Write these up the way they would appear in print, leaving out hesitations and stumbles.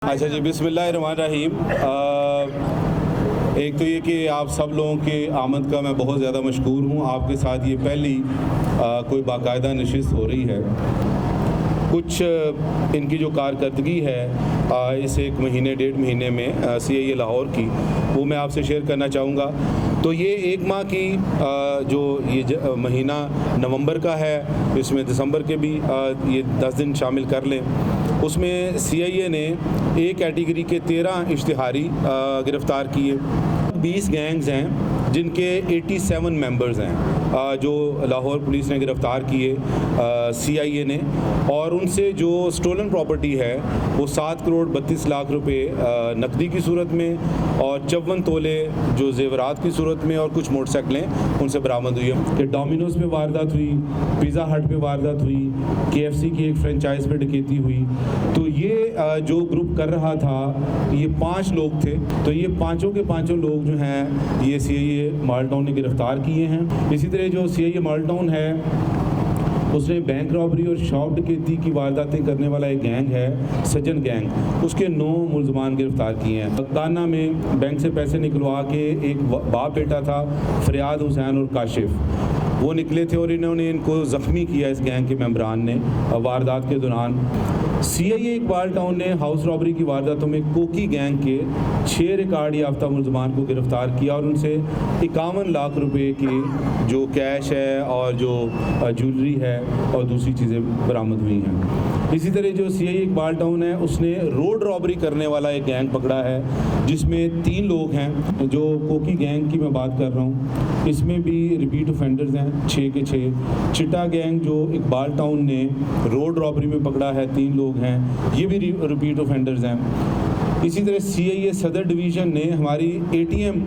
अच्छा जी, बिस्मिल्लाहिर्रहमानिर्रहीम। एक तो ये कि आप सब लोगों के आमद का मैं बहुत ज़्यादा मशकूर हूँ। आपके साथ ये पहली कोई बाकायदा नशिस्त हो रही है। कुछ इनकी जो कारकर्दगी है इस एक महीने डेढ़ महीने में CIA लाहौर की, वो मैं आपसे शेयर करना चाहूँगा। तो ये एक माह की जो ये महीना नवंबर का है, इसमें दिसंबर के भी ये 10 दिन शामिल कर लें। उसमें CIA ने A कैटेगरी के 13 इश्तिहारी गिरफ़्तार किए। 20 गैंग्स हैं जिनके 87 मेंबर्स हैं जो लाहौर पुलिस ने गिरफ़्तार किए CIA ने, और उनसे जो स्टोलन प्रॉपर्टी है वो 7 करोड़ 32 लाख रुपए नकदी की सूरत में और 54 तोले जो जेवरात की सूरत में और कुछ मोटरसाइकिलें उनसे बरामद हुई हैं। कि डोमिनोज़ पे वारदात हुई, पिज़्ज़ा हट पे वारदात हुई, KFC की एक फ्रेंचाइज पे डकैती हुई। तो ये जो ग्रुप कर रहा था ये 5 लोग थे। तो ये पाँचों के पाँचों लोग जो हैं ये CIA माल टाउन ने गिरफ़्तार किए हैं। इसी तरह जो CIA माल टाउन है उसने बैंक रॉबरी और शॉप डकैती की वारदातें करने वाला एक गैंग है सज्जन गैंग, उसके 9 मुलजमान गिरफ़्तार किए हैं। दाना में बैंक से पैसे निकलवा के एक बाप बेटा था फरियाद हुसैन और काशिफ, वो निकले थे और इन्होंने इनको ज़ख्मी किया इस गैंग के मेंबरान ने वारदात के दौरान। CIA इकबाल टाउन ने हाउस रॉबरी की वारदातों में कोकी गैंग के 6 रिकॉर्ड याफ्ता मुलजमान को गिरफ़्तार किया और उनसे 51 लाख रुपए की जो कैश है और जो ज्वेलरी है और दूसरी चीज़ें बरामद हुई हैं। इसी तरह जो CIA इकबाल टाउन है उसने रोड रॉबरी करने वाला एक गैंग पकड़ा है जिसमें 3 लोग हैं। जो कोकी गैंग की मैं बात कर रहा हूँ इसमें भी रिपीट ऑफेंडर्स हैं 6 के 6। चिट्टा गैंग जो इकबाल टाउन ने रोड रॉबरी में पकड़ा है 3 लोग हैं, ये भी रिपीट ऑफेंडर्स हैं। इसी तरह CIA सदर डिवीज़न ने हमारी ATM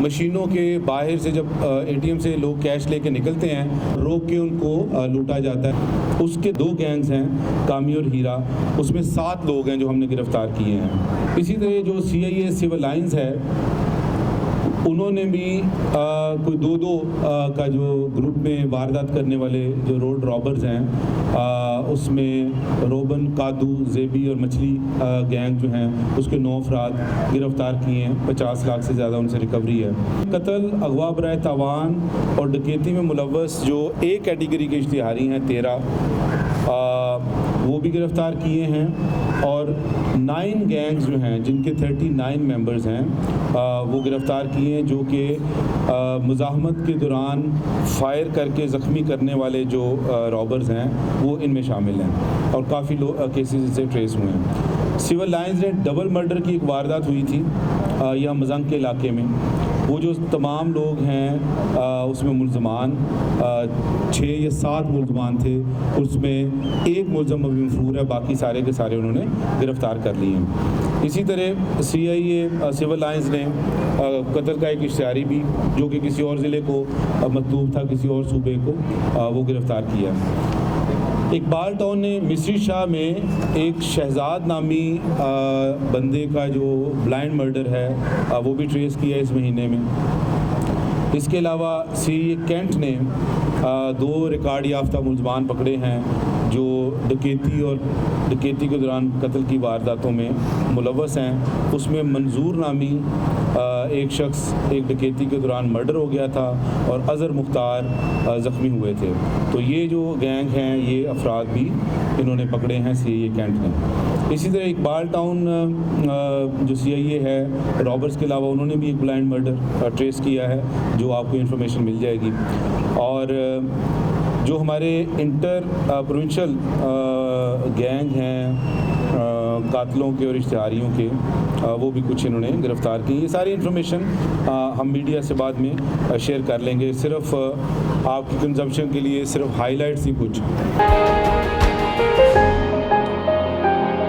मशीनों के बाहर से जब ATM से लोग कैश लेके निकलते हैं रोक के उनको लूटा जाता है, उसके 2 गैंग्स हैं कामी और हीरा, उसमें 7 लोग हैं जो हमने गिरफ़्तार किए हैं। इसी तरह जो CIA सिविल लाइंस है उन्होंने भी कोई 2-2 का जो ग्रुप में वारदात करने वाले जो रोड रॉबर्स हैं उसमें रोबन, कादू, जेबी और मछली गैंग जो हैं उसके 9 अफराद गिरफ़्तार किए हैं। 50 लाख से ज़्यादा उनसे रिकवरी है। कत्ल, अगवा बराए तावान और डकैती में मुलव्वस जो A कैटेगरी के इश्तिहारी हैं 13 वो भी गिरफ़्तार किए हैं। और 9 गैंग्स जो हैं जिनके 39 मेंबर्स हैं वो गिरफ़्तार किए हैं जो कि मुज़ाहमत के दौरान फायर करके ज़ख्मी करने वाले जो रॉबर्स हैं वो इनमें शामिल हैं और काफ़ी केसेस इससे ट्रेस हुए हैं। सिविल लाइंस ने डबल मर्डर की एक वारदात हुई थी यह मजंग के इलाके में। वो जो तमाम लोग हैं उसमें मुलजमान 6 या 7 मुलजमान थे, उसमें एक मुलजम अभी मफरूर है, बाकी सारे के सारे उन्होंने गिरफ़्तार कर लिए हैं। इसी तरह CIA सिविल लाइंस ने कत्ल का एक इश्तिहारी भी जो कि किसी और ज़िले को मतलूब था, किसी और सूबे को, वो गिरफ़्तार किया। इकबाल टाउन ने मिस्री शाह में एक शहजाद नामी बंदे का जो ब्लाइंड मर्डर है वो भी ट्रेस किया इस महीने में। इसके अलावा CIA कैंट ने 2 रिकॉर्ड याफ्ता मुलजमान पकड़े हैं जो डकैती के दौरान कत्ल की वारदातों में मुलव्वस हैं। उसमें मंजूर नामी एक शख्स एक डकैती के दौरान मर्डर हो गया था और अज़हर मुख्तार ज़ख्मी हुए थे। तो ये जो गैंग हैं ये अफराद भी इन्होंने पकड़े हैं CIA कैंट ने। इसी तरह इकबाल टाउन जो CIA है रॉबर्स के अलावा उन्होंने भी एक ब्लाइंड मर्डर ट्रेस किया है जो आपको इन्फॉर्मेशन मिल जाएगी। और जो हमारे इंटर प्रोविंशियल गैंग हैं कातलों के और इश्तिहारियों के वो भी कुछ इन्होंने गिरफ़्तार की। ये सारी इन्फॉर्मेशन हम मीडिया से बाद में शेयर कर लेंगे। सिर्फ आपकी कंजम्पशन के लिए सिर्फ हाइलाइट्स ही कुछ।